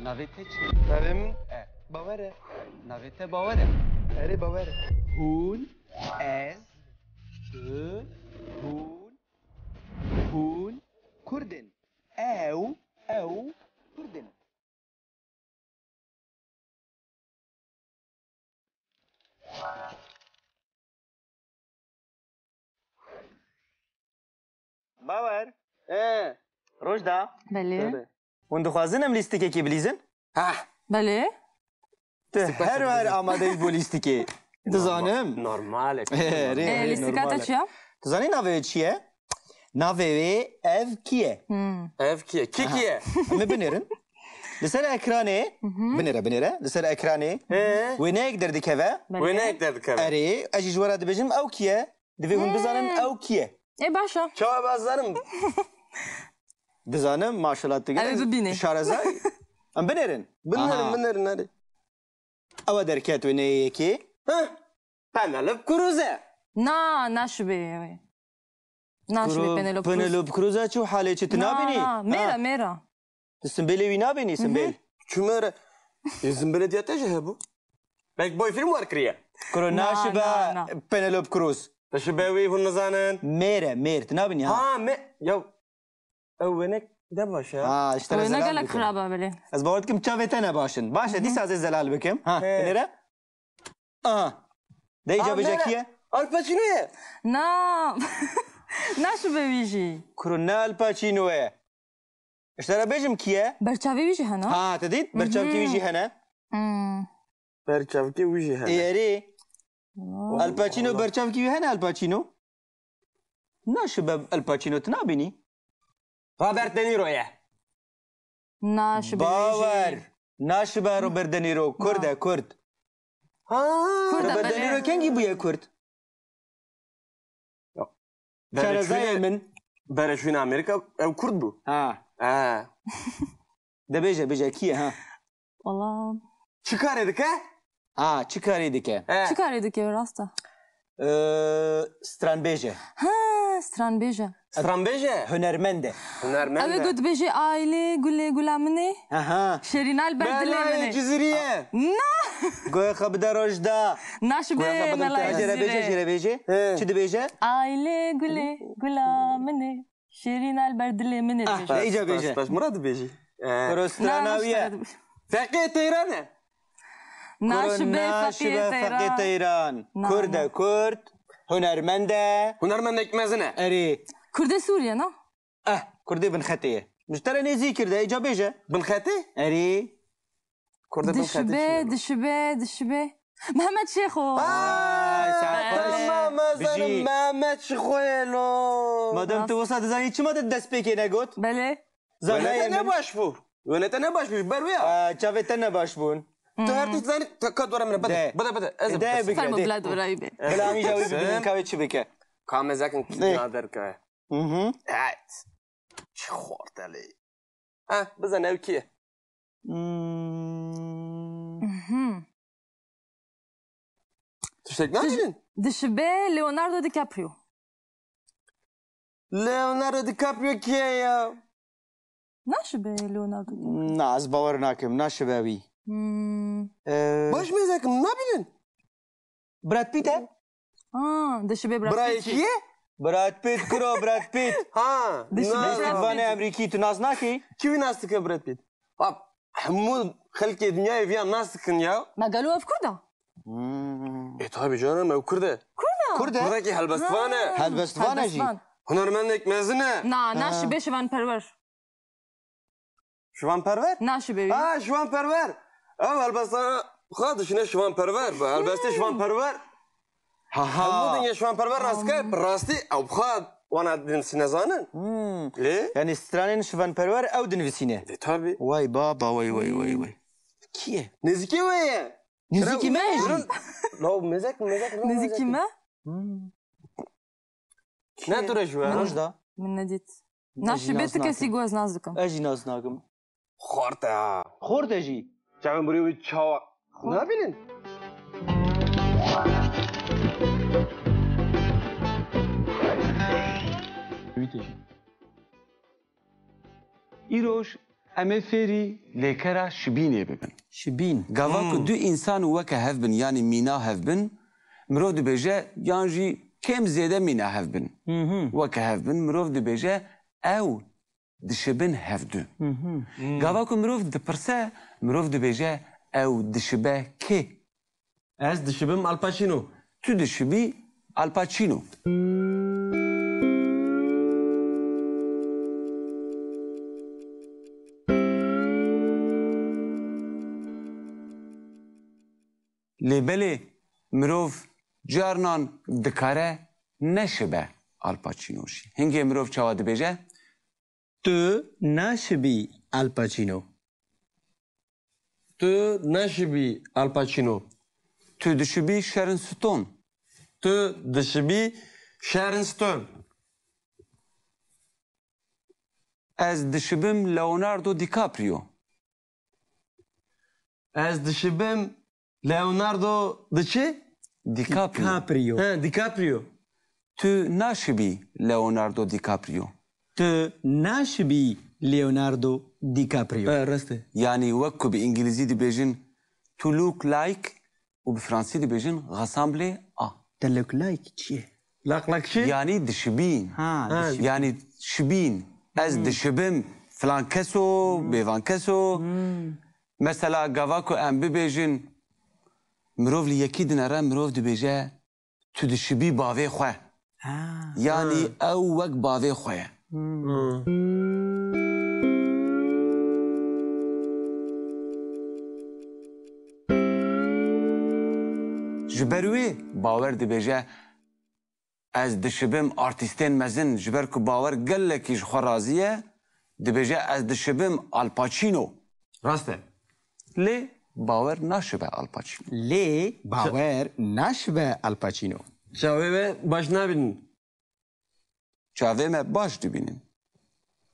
نویته چی؟ نویم باوره نویته باوره اره باوره هون از هون کردن او کردن باور روجدا بله اون دخوازنم لیستیکه کی بلیزن بله ته هر آماده ای بولیستیکه دزانم نورماله لیستیکاتا چیه؟ دزانی ناوه چیه؟ ناوه ev کیه؟ ev kiye kikiye Ama binirin. Lisser ekranı, binire. Lisser ekranı. Ve ne eklerdik eve? ve ne ekledik eve Eri, aciz var adı bizim ev kiye? Divi hun bizanım ev kiye? Başa. çava bazlarım Bizanım maşallah tıgı. Evet, bini. Şaraza. Am binirin. Binlerim hadi Ava derket ve ne ki? Penelope Cruz'e ناشبه ناشبه بنلوب كروز Penelope Cruz'a çu hale çetina bini. ميرا Simbeli vina bini simbel. Çümere İzin belediyete ce bu Belki boy film var kriye Kuru naşiba na. Penelope Cruz. Taşı bevi bunu zanen Mer tina bini ha. Ha me ya Evvenek de başa Ha işte وين zelal قال لك bikim. خرابه بله از باورتكم تشافتنا باشن باشه دي ساز الزلال بكم ها نرى ده ايجابي جاكيه Al Pacino'ya نا ناشبه ويجي كورونال باتشينوه اشترى بيجم كيه برشاوي ويجي هنا ها تديت برشام كي يجي هنا Perçavki uji he ايري الباتشينو برشام كي هنا الباتشينو شباب الباتشينو تنابيني Robert De Niro'ya ناشبه باور ويجي ناشبه روبرت دينيرو كرد كرد كرد روبرت دينيرو بله كان يبويا كرد كان زي من Bereşvin Amerika ev Kurd bu ها Ha ده بيجا كيه ها والله Çıkar edik ha تشكاري ديك شو كان يدك يا راستا ستران بيجا ها ستران بيجا Strambeje هنرمنده Hünermen أبي de قد بيجي عائلة قولي مني اها شيرين البردلة Belli مني Ciziriye قوي خبدا رجدا ناشبه ملا جرى بيجي إيه. شو بيجي عائلة قولي مني شيرين البردلة مني إيجا بيجي Baş Murat Beji كروستراناوية Fekye Teyran'e ناشبه شبه فقيه فقير طيران نعم. كرد هنرمنده Hünermen ekmezine اري كرد سوريا نا كردي بن ختيه مش ترى نزي كرده ايجا بيجي Binkhati اري Kurda Binkhati دشبه محمد شيخو Mezanım Mehmet Şikoyelo مادام تو وسط زاني چما دست بيكي نگوت Yönete زاني ne başvur Yönete ne başvur Berveya چاوتنا باش Tu her tut zani Kad var emre ده. Bada ده بك فرمو بلاد قريبة بلا مي جاوي بدون كاوي çi بك Kamezakin kinader ka Evet Şikortali Ha bize nevkiye Tüştek ne yapıyorsun? دشبه ليوناردو دي كابريو Leonardo DiCaprio kiye ya ناشبه ليوناردو دي ناز باور ناكم ناشباوي Baş mezakim ne yapıyorsun? براد بيت دشبه براد Buraya بيتشي kiye? براد بيت كرو براد بيت Ha فاني امريكي تو ناز ناكي Kimi nastık ya Brad Pitt? Bak Hamud halke dünyayı fiyan nastıkın ya? ما قالوها في كردة Tabi canım ev kurda كرده Buradaki helbestvane هل بس فانا جي Hünermenlik mezine ناشبه شوان برور Şivanperver? ناشبه Ha şivanperver Ev helbestvane Xadı şine şivanperver Helbeste şivanperver Hamudun ya şivanperver nastık Rasti ev xad Wana din sinezanın Le? يعني سترانين شفان برور او دنفسينه Tabi واي بابا واي كيه Nezike ve ya نزيكي ماشي Lo mezek نزيكي ما Ne tür şu ya? رجدا من نديت ناشبه تكسي جواز نازكم اجي ناز ناقم Xorta ya خورد اجي Çavun buraya bir çava Ne yapıyorsun? ایروش ام فری لیکرا شبینه ببن شبین گاوا کو دو انسان وک هف بن یعنی مینا هف بن مرو دبیجه یانجی کم زیاده مینا هف بن وک هف بن مرو دبیجه او دشبن هف دو گاوا کو مرو دپرسه مرو دبیجه او دشبه کی Ez dişibim Al Pacino. تو دشبی الپاچینو لیبلی مروف جارنان دکاره نشبه الپاچینوشی هنگی مروف چاوا دبیجه تو ناشبی الپاچینو Tu neşibi Al Pacino. تو دشبی شرن ستون Tu dişibi Sharon Stone. از دشبم لئوناردو دیکاپریو Ez dişibim Leonardo Dici? دیکاپریو کاپریو He, DiCaprio. تو ناشبی لئوناردو دیکاپریو تو ناشبی لیوناردو دیکاپریو He, reste. يعني وكو بإنجليزي دي بيجن تو لوك لايك وبفرنسي دي بيجن غاسامبلي تلوک لایک چیه؟ Laklakçı. يعني دشبين ها يعني شبين از دشبم فلان كسو بيفان كسو مثلا غافاكو ام بيجن مروف لي يكيد نرى مروف دي بيجا تو دشبي بافي خو يعني او وك بافي خو جبروي باور دي بيجا از دشبم ارتستين مزن جبركو باور قال لك يج خرازيه دي بيجا از دشبم الباتشينو Reste. لي باور ناشبه الباتشينو لی باور ناشبه الپاچینو Çavi ve baş ne bilin? چاوه ما باش دبينين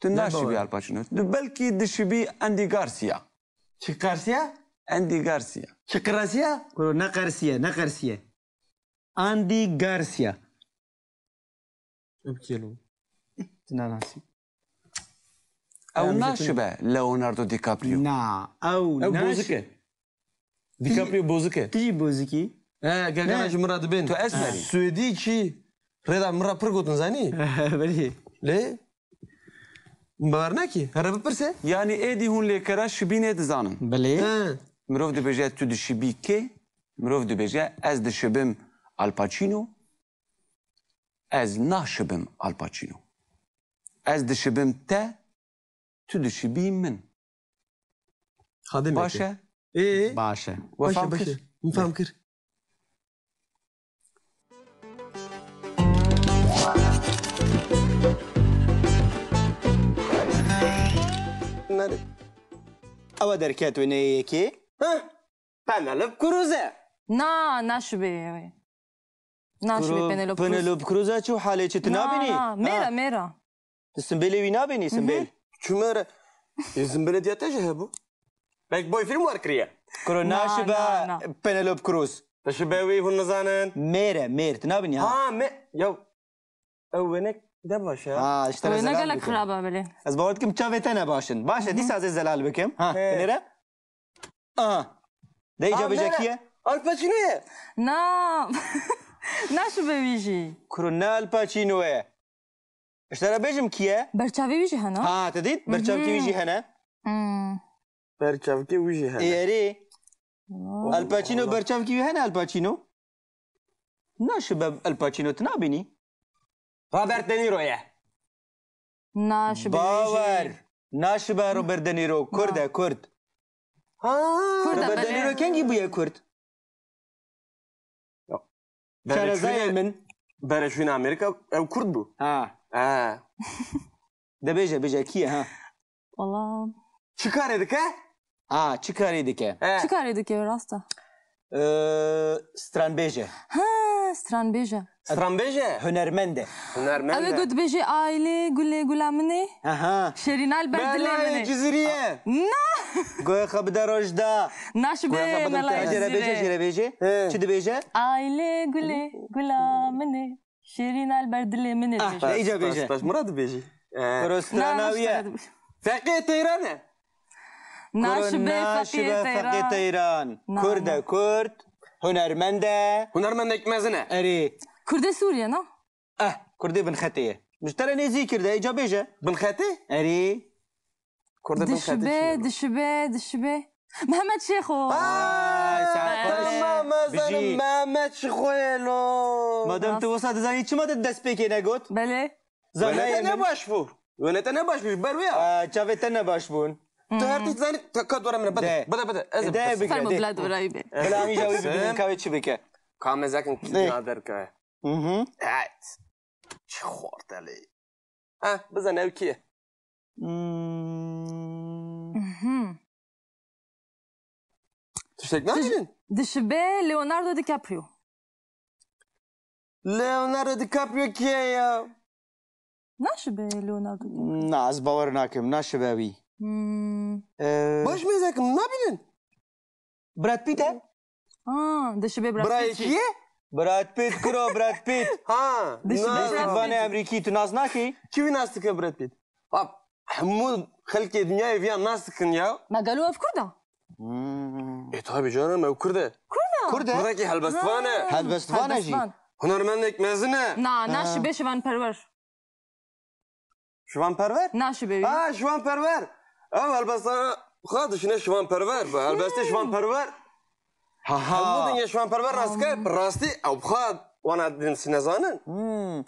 تو ناشبي باور؟ الباتشينو بلكي دشبي اندي غارسيا Çıkarsiya? اندي غارسيا Çıkarasiya? کرو نقرسیه اندی گارسیا Öpkelim. تناناسی او ناشبه ليوناردو دي كابريو نا او Ev ناش bozuk e. DiCaprio bozuk e. تیجی بوزیکی He, gel Murat ben. تو اسمري Suedi ki. Reda Murat pırgotun zani. بله Le? Mbar ne ki? Hara bipirse? يعني ايدي هون ليكرا شبينه دزانن بله He. مروف دي بيجا تو دشبي كي مروف دي بيجا از دشبم الباتشينو از ناشبم الباتشينو از دشبم تا تو دشبي من Hadi باشا باشه وفهم Başa. كر Mufam kır. Nerede? او درکت و نیکی Ha? Penelope Cruz'e. نا ناشبه ناشبه بنلوب كروز. پنلوب کروزا چو حاله چه تنابینی نا ميرا ميرا سنبیلی وی نابینی سنبیل Çümere. İzin belediyete ce bu. Belki boy film var kriye. کرو ناشبه نا. پنلوب کروز Teşebbüvi hun zanen. میر تنابینی ها Ha me. Ya. Evvenek de başa. ها اشترى وين قال زلال لك بكم خرابه بلي از باورتكم تشافي تنا باشن باشا دي سازي زلال بكم ها إيه. بنيرة ده ايجابي جاكيه Al Pacino'ya. نا ناشبه ويجي كورونال باتشينوه اشترى بيجم كيه برشافي ويجي هنا ها تديت برشاوكي ويجي هنا Perçavki uji ha. ايري الباتشينو برشاوكي هنا الباتشينو ناشبه الباتشينو تنابيني Robert De Niro'ya. ناشبه باور ويجي ناشبه روبرت دينيرو كرد كرد Ha. كرد روبرت دينيرو بلي كان جيبويا كرد شارزاي من Bereşvin Amerika ev Kurd bu. ها Ha. ده بيجا كيه ها والله Çıkar edik ha? اه تشيكاري ديكه He. شو كان يدك يا راستا ستران بيجا ها ستران بيجا Strambeje. هنرمنده Hünermen أبي de. قلت بيجي عائلة قولي مني اها شيرينا البرد Belay مني Ciziriye. قوي خبدا رجدا ناشبه ملا جرى بيجي يزيري جرى بيجي إيه. شو بيجي عائلة قولي مني شيرينا البرد مني لا ايجا بيجي Baş Murat Beji. كروستراناوية Fakir Tehran'e. ناشبه فقيه تيران تيران نعم. كرد كرد هنرمنده هنرمندك مزنه اري كرد سوريا نا كردي بن ختيه مش ترى نزي كرده ايجابيجه بن خاتي اري كرد بن خاتي دشبه دشبه دشبه محمد شيخو تمام بجي. ما ماتش خويلو مادام تو وصلت زاني چما دست بيكي نگوت بله زاني انا باشفو وانا باشفو برويا چاوتنا باش بون تو هرتي زاني كدور من ده. بدا ده بك فرمو ده بلاد ورايبه بلا امي جاوي ببين كاوي چي بك كام زاكن كي نادر كا هات شو خورت علي بزن اوكي تشتك نادين دشبه ليوناردو دي كابريو ليوناردو دي كابريو كيا ناشبه ليوناردو دي ناس باور ناكم ناشباوي باش ميزاك نابلن براد بيت دشبه براد براي بيت كي براد بيت كرو براد بيت ها فاني امريكي تو ناس ناكي كيف ناستك يا براد بيت حمود خلقي دنياي فيها ناستك يا ما قالوها في كردة ايه طيب جانا ما كرده كرده كردكي هلبستفانه هاد بس فانا جي هنرمندك مزنه ناشبه شوان پرور شوان پرور ناشبه شوان پرور هلبسته خادش نه شوان پرور هلبسته شوان پرور حمود يا شوان پرور راسكه راستي او بخاد وانا دين سنزانن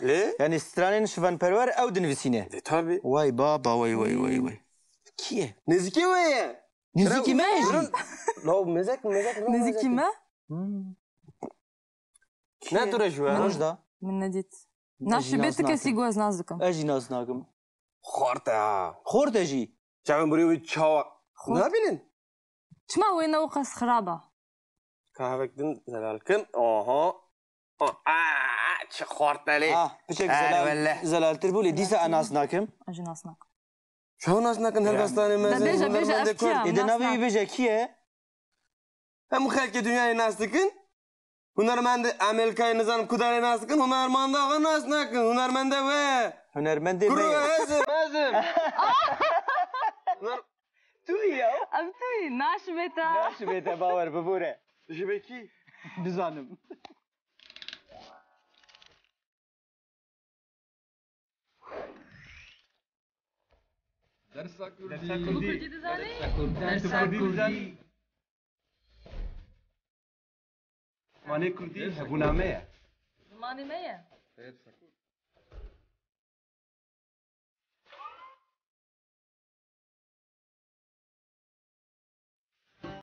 ليه يعني سترانين شفان برور او دنفسينه tabii واي بابا واي كيه نزكي ويا نزكي ماجي لو مزك نزكي ما نه تو رجوع مجدا من نديت ناشبه تكسي جواز نازكم اجي ناس ناكم خورتا خورت اجي شعبان بريوي تشاوا نابلن شما وين وقص خرابة kahvek din zelalkin aha çı خورتا لي بشك زلال تربولي ديسا اناس ناكم أجي ناسناك شو ناس ناكن هلبستاني بيجا مزن أفكار اذا نبي بيجا كيه هم خلق dünyayı nastıkın Hunarmende Amerika'yı nizam kudarı nastıkın Hunarmanda ağa nas nakın Hunarmende ve هنرمندي Kuru بيه ezim توي أبتوي ناشبه تا ناش بيتا باور ببوره Jibeki بزانم درس كردي ماني كردي هبونامه ماني مية